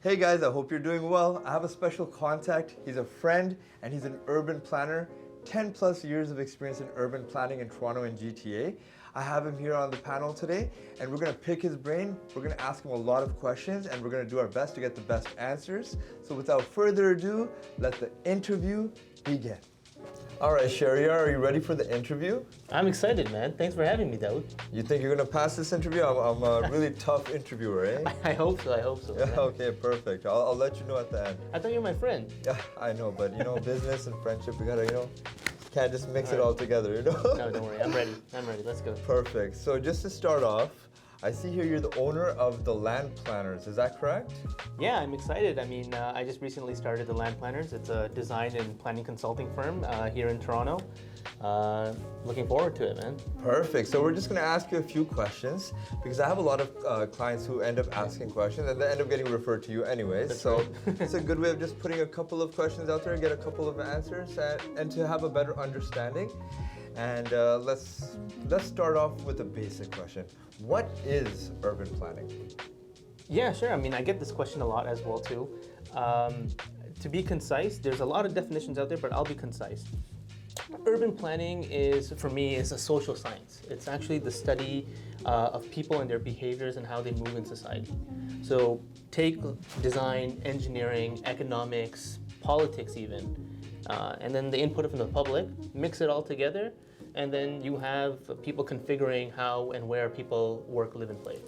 Hey guys, I hope you're doing well. I have a special contact. He's a friend and he's an urban planner. 10 plus years of experience in urban planning in Toronto and GTA. I have him here on the panel today and we're gonna pick his brain. We're gonna ask him a lot of questions and we're gonna do our best to get the best answers. So without further ado, let the interview begin. All right, Shehryar, are you ready for the interview? I'm excited, man. Thanks for having me, Dawood. You think you're gonna pass this interview? I'm a really tough interviewer, eh? I hope so. Yeah, okay, perfect. I'll let you know at the end. I thought you were my friend. Yeah, I know, but business and friendship, we gotta, can't just mix it all together, No, don't worry. I'm ready. Let's go. Perfect. So just to start off, I see here you're the owner of the Land Planners. Is that correct? Yeah, I'm excited. I mean, I just recently started the Land Planners. It's a design and planning consulting firm here in Toronto. Looking forward to it, man. Perfect. So we're just going to ask you a few questions because I have a lot of clients who end up asking questions and they end up getting referred to you anyways. That's so right. it's a good way of just putting a couple of questions out there and get a couple of answers and to have a better understanding. And let's start off with a basic question. What is urban planning? Yeah, sure. I mean, I get this question a lot as well too. To be concise, there's a lot of definitions out there, but I'll be concise. Urban planning for me, is a social science. It's actually the study of people and their behaviors and how they move in society. So take design, engineering, economics, politics even, and then the input from the public, mix it all together, and then you have people configuring how and where people work, live, and play.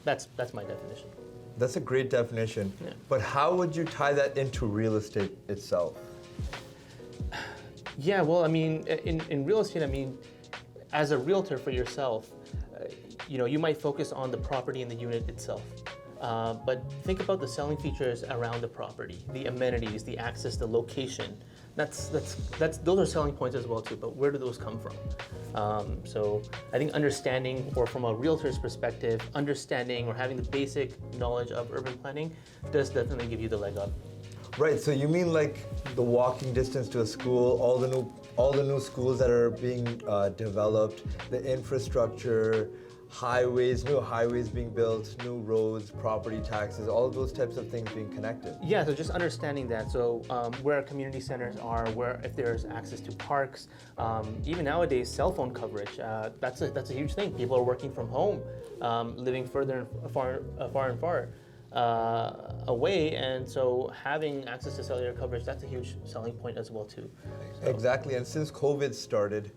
That's my definition. That's a great definition. Yeah. But how would you tie that into real estate itself? Yeah, well, I mean, in real estate, I mean, as a realtor for yourself, you might focus on the property and the unit itself. But think about the selling features around the property, the amenities, the access, the location. Those are selling points as well too, but where do those come from? So I think understanding, or from a realtor's perspective, understanding or having the basic knowledge of urban planning does definitely give you the leg up. Right, so you mean like the walking distance to a school, all the new schools that are being developed, the infrastructure, new highways being built, new roads, property taxes, all of those types of things being connected. Yeah, so just understanding that. So where community centers are, if there's access to parks, even nowadays cell phone coverage, that's a huge thing. People are working from home, living further and far away, and so having access to cellular coverage, that's a huge selling point as well too. So. Exactly, and since COVID started,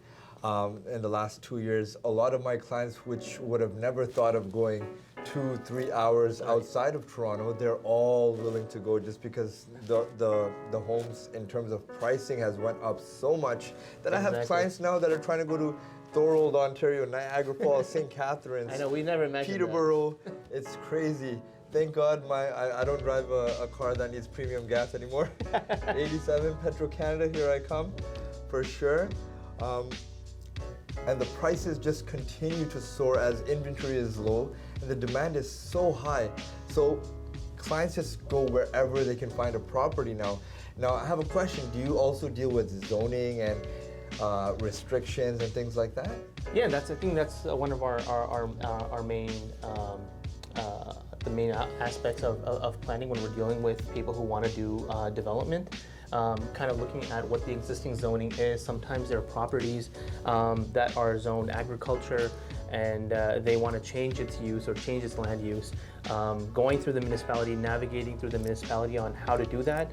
in the last 2 years, a lot of my clients, which would have never thought of going 2-3 hours outside of Toronto, they're all willing to go just because the homes in terms of pricing has went up so much that I have clients now that are trying to go to Thorold, Ontario, Niagara Falls, St. Catharines. I know, we never imagined Peterborough. It's crazy. Thank God I don't drive a car that needs premium gas anymore. 87 Petro-Canada, here I come, for sure. And the prices just continue to soar as inventory is low and the demand is so high. So clients just go wherever they can find a property now. Now I have a question. Do you also deal with zoning and restrictions and things like that? Yeah, I think that's one of our main the main aspects of planning when we're dealing with people who want to do development. Kind of looking at what the existing zoning is. Sometimes there are properties that are zoned agriculture and they want to change its use or change its land use. Going through the municipality, navigating through the municipality on how to do that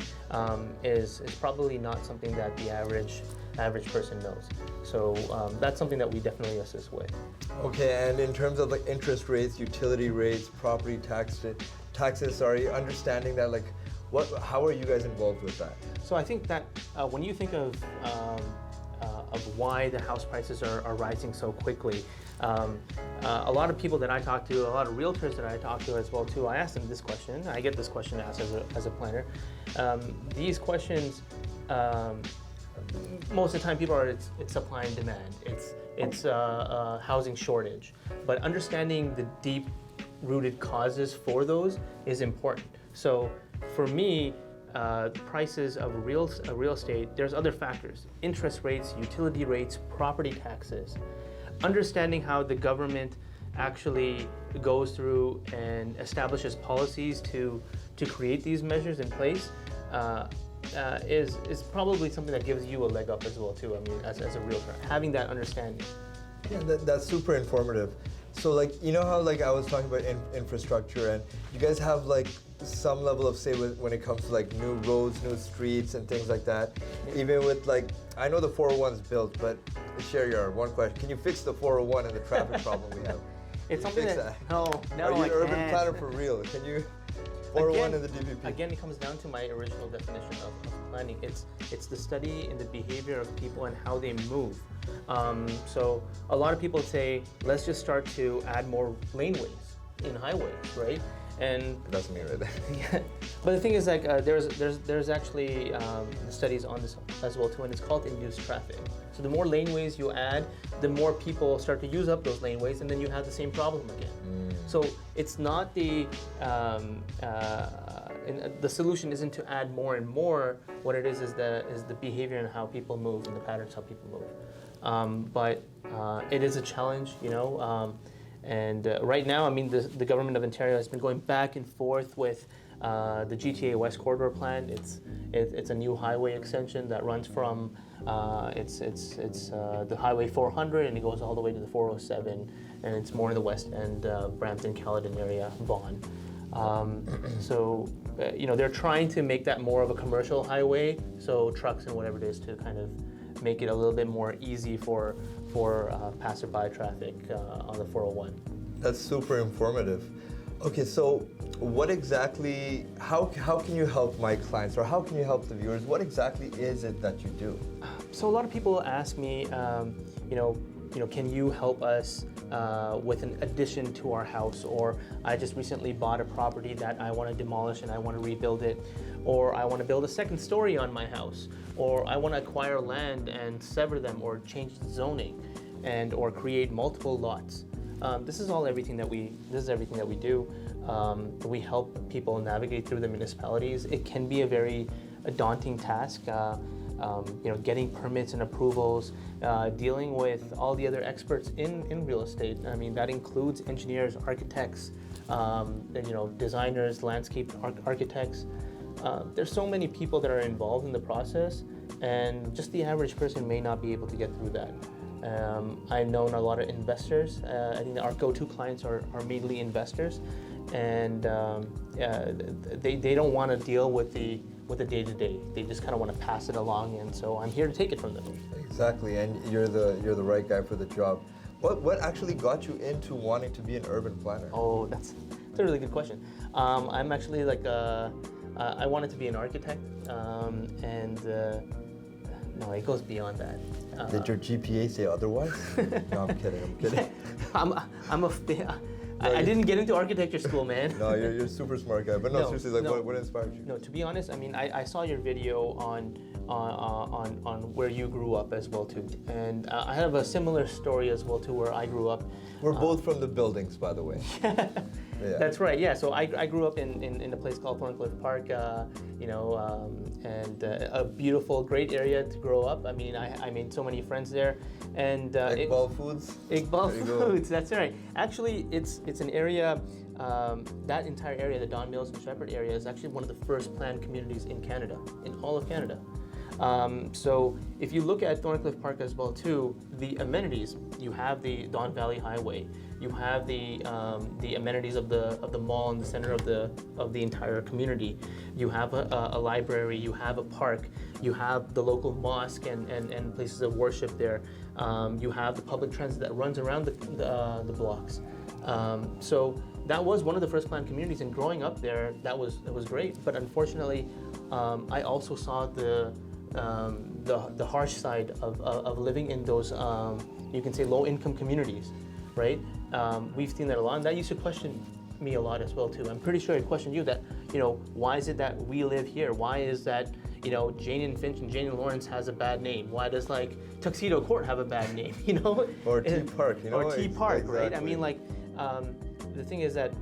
is probably not something that the average person knows. So that's something that we definitely assist with. Okay, and in terms of like interest rates, utility rates, property taxes, understanding that, like, how are you guys involved with that? So I think that when you think of why the house prices are rising so quickly, a lot of people that I talk to, a lot of realtors that I talk to as well too, I ask them this question. I get this question asked as a planner. These questions, most of the time people are, it's supply and demand. It's housing shortage. But understanding the deep-rooted causes for those is important. So for me, prices of real estate, there's other factors: interest rates, utility rates, property taxes. Understanding how the government actually goes through and establishes policies to create these measures in place is probably something that gives you a leg up as well too. I mean, as a realtor, having that understanding. Yeah, that's super informative. So like, you know how like I was talking about infrastructure, and you guys have like some level of say when it comes to like new roads, new streets and things like that. Even with like, I know the 401's built, but Shehryar, one question. Can you fix the 401 and the traffic problem we have? It's something that, no, Are you I an urban can't. planner for real? Can you 401 and the DPP? Again, it comes down to my original definition of planning. It's the study in the behavior of people and how they move. So a lot of people say, let's just start to add more laneways in highways, right? And that's me right there. yeah, but the thing is, like, there's actually studies on this as well too, and it's called induced traffic. So the more laneways you add, the more people start to use up those laneways, and then you have the same problem again. So it's not the solution isn't to add more and more. What it is the behavior and how people move and the patterns how people move. But it is a challenge, you know. And right now, I mean, the government of Ontario has been going back and forth with the GTA West Corridor plan. It's a new highway extension that runs from it's the Highway 400, and it goes all the way to the 407, and it's more in the west end, Brampton, Caledon area, Vaughan. So you know, they're trying to make that more of a commercial highway, so trucks and whatever it is to kind of make it a little bit more easy for passerby traffic on the 401. That's super informative. Okay, so what exactly, how can you help my clients, or how can you help the viewers? What exactly is it that you do? So a lot of people ask me, you know, can you help us with an addition to our house? Or I just recently bought a property that I want to demolish and I want to rebuild it. Or I want to build a second story on my house. Or I want to acquire land and sever them, or change the zoning, and or create multiple lots. This is everything that we do. We help people navigate through the municipalities. It can be a very daunting task. You know, getting permits and approvals, dealing with all the other experts in real estate. I mean, that includes engineers, architects, you know, designers, landscape architects. There's so many people that are involved in the process, and just the average person may not be able to get through that. I've known a lot of investors. I think our go-to clients are mainly investors, and they don't want to deal with the day-to-day. They just kind of want to pass it along, and so I'm here to take it from them. Exactly, and you're the right guy for the job. What actually got you into wanting to be an urban planner? Oh, that's a really good question. I'm actually like I wanted to be an architect, and no, it goes beyond that. Did your GPA say otherwise? No, I'm kidding. I didn't get into architecture school, man. No, you're a super smart guy. But no, seriously, like, no. What inspired you? No, to be honest, I mean, I saw your video on where you grew up as well too, and I have a similar story as well to where I grew up. We're both from the buildings, by the way. Yeah. That's right. Yeah. So I grew up in a place called Thorncliffe Park, you know, and a beautiful, great area to grow up. I mean, I made so many friends there, and Iqbal Foods. Iqbal Foods. That's right. Actually, it's an area. That entire area, the Don Mills and Shepherd area, is actually one of the first planned communities in Canada, in all of Canada. So if you look at Thorncliffe Park as well too, the amenities, you have the Don Valley Highway, you have the amenities of the mall in the center of the entire community. You have a library, you have a park, you have the local mosque and places of worship there. You have the public transit that runs around the blocks. So that was one of the first planned communities, and growing up there, it was great. But unfortunately, I also saw the harsh side of living in those, you can say, low-income communities, right? We've seen that a lot, and that used to question me a lot as well too. I'm pretty sure it questioned you that, you know, why is it that we live here? Why is that, you know, Jane and Finch and Jane and Lawrence has a bad name? Why does like Tuxedo Court have a bad name? You know, or T Park, you know, or T Park, exactly. Right? I mean, like, the thing is that,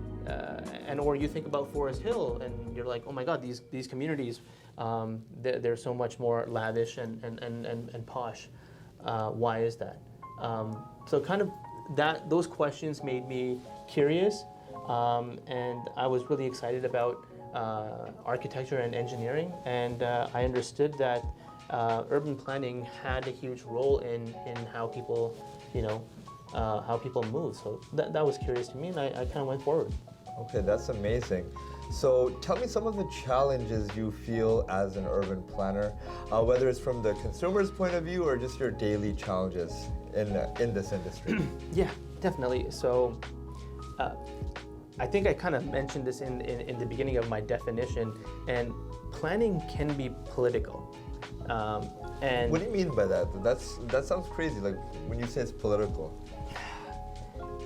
or you think about Forest Hill, and you're like, oh my God, these communities, they're so much more lavish and posh. Why is that? So kind of those questions made me curious, and I was really excited about architecture and engineering, and I understood that urban planning had a huge role in how people, how people move. So that was curious to me, and I kind of went forward. Okay, that's amazing. So tell me some of the challenges you feel as an urban planner, whether it's from the consumer's point of view or just your daily challenges in this industry. Yeah, definitely. So I think I kind of mentioned this in the beginning of my definition, and planning can be political. And what do you mean by that? That sounds crazy, like when you say it's political.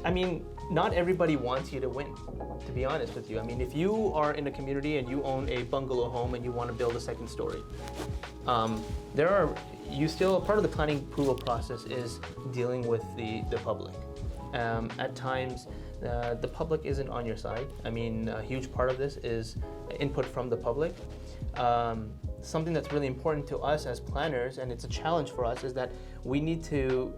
I mean, not everybody wants you to win, to be honest with you. I mean, if you are in a community and you own a bungalow home and you want to build a second story, part of the planning approval process is dealing with the public. At times, the public isn't on your side. I mean, a huge part of this is input from the public. Something that's really important to us as planners, and it's a challenge for us, is that we need to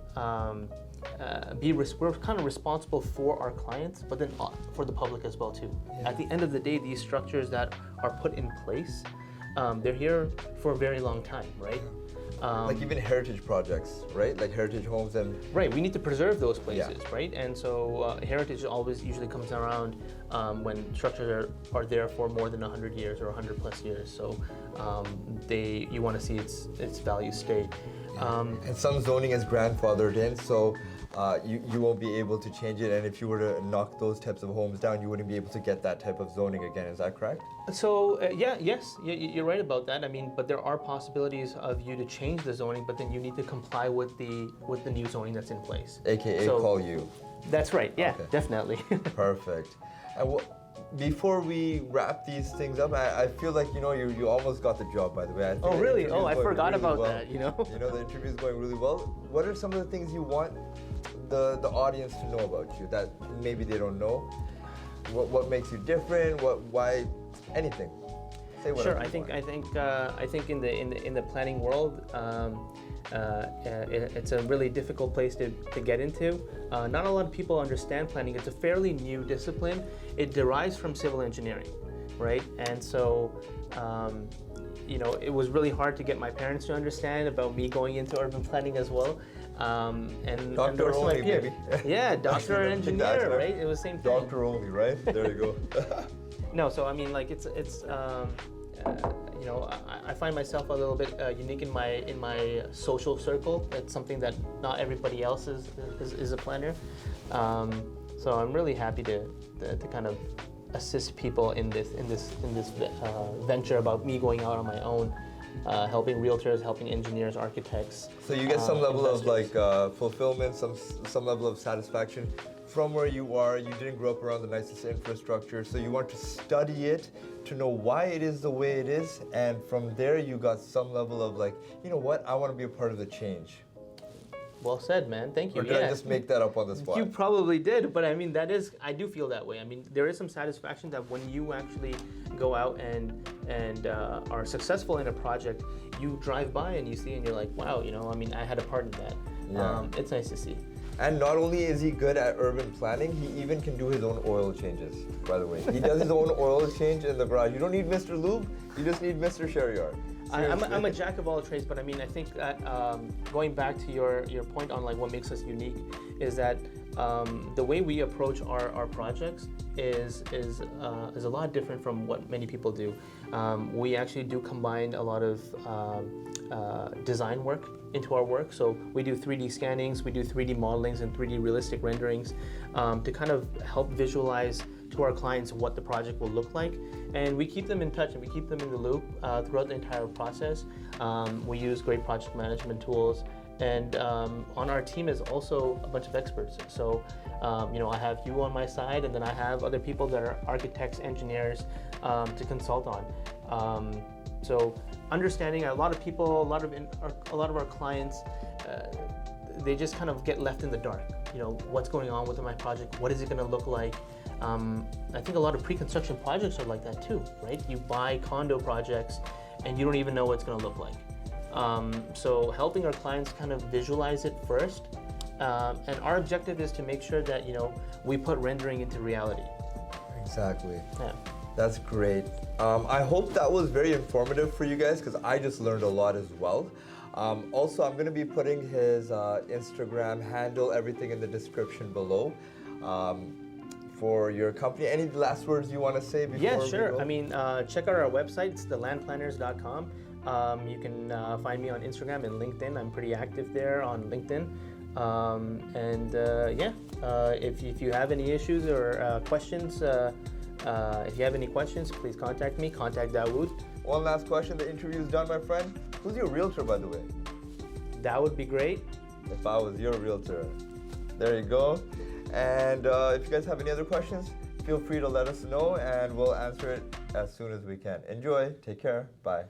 we're kind of responsible for our clients, but then for the public as well too. Yeah. At the end of the day, these structures that are put in place, they're here for a very long time, right? Like even heritage projects, right? Like heritage homes and... Right, we need to preserve those places, right? And so heritage always usually comes around when structures are there for more than 100 years or 100 plus years. So you want to see its value stay. And some zoning is grandfathered in, so you won't be able to change it. And if you were to knock those types of homes down, you wouldn't be able to get that type of zoning again. Is that correct? So yes, you're right about that. I mean, but there are possibilities of you to change the zoning, but then you need to comply with the new zoning that's in place. AKA call you. That's right. Yeah, okay. Definitely. Perfect. And before we wrap these things up, I feel like you almost got the job, by the way. Oh really? Oh, I forgot really about that. The interview is going really well. What are some of the things you want the audience to know about you that maybe they don't know? What makes you different? Why? Anything. Say whatever. Sure. I think in the planning world, it's a really difficult place to get into. Not a lot of people understand planning. It's a fairly new discipline. It derives from civil engineering, right? And so, it was really hard to get my parents to understand about me going into urban planning as well. And doctor only, my peers. Yeah, doctor or engineer, right? It was the same thing. Doctor only, right? There you go. No, so I mean, like it's I find myself a little bit unique in my social circle. It's something that not everybody else is a planner. So I'm really happy to kind of assist people in this venture about me going out on my own, helping realtors, helping engineers, architects. So you get some level of fulfillment, some level of satisfaction from where you are. You didn't grow up around the nicest infrastructure, so you want to study it to know why it is the way it is, and from there you got some level of I want to be a part of the change. Well said, man. Thank you. Or did I just make that up on the spot? You probably did, but I mean, I do feel that way. I mean, there is some satisfaction that when you actually go out and are successful in a project, you drive by and you see and you're like, wow, I had a part in that. Yeah. It's nice to see. And not only is he good at urban planning, he even can do his own oil changes, by the way. He does his own oil change in the garage. You don't need Mr. Lube, you just need Mr. Shehryar. I'm a jack of all trades, but I mean, I think that going back to your point on what makes us unique is that the way we approach our projects is a lot different from what many people do. We actually do combine a lot of design work into our work. So we do 3D scannings, we do 3D modelings and 3D realistic renderings to kind of help visualize to our clients what the project will look like. And we keep them in touch and we keep them in the loop throughout the entire process. We use great project management tools. And on our team is also a bunch of experts. So, I have you on my side, and then I have other people that are architects, engineers to consult on. So, understanding a lot of people, a lot of our clients, they just kind of get left in the dark. What's going on with my project? What is it going to look like? I think a lot of pre-construction projects are like that too, right? You buy condo projects, and you don't even know what it's going to look like. So helping our clients kind of visualize it first, And our objective is to make sure that we put rendering into reality. Exactly. Yeah. That's great. I hope that was very informative for you guys because I just learned a lot as well. Also, I'm going to be putting his Instagram handle, everything in the description below for your company. Any last words you want to say before Yeah, we sure. go? I mean, check out our website. It's thelandplanners.com. You can find me on Instagram and LinkedIn. I'm pretty active there on LinkedIn. If you have any issues or questions, if you have any questions, please contact me. Contact Dawood. One last question. The interview is done, my friend. Who's your realtor, by the way? That would be great. If I was your realtor. There you go. And if you guys have any other questions, feel free to let us know and we'll answer it as soon as we can. Enjoy. Take care. Bye.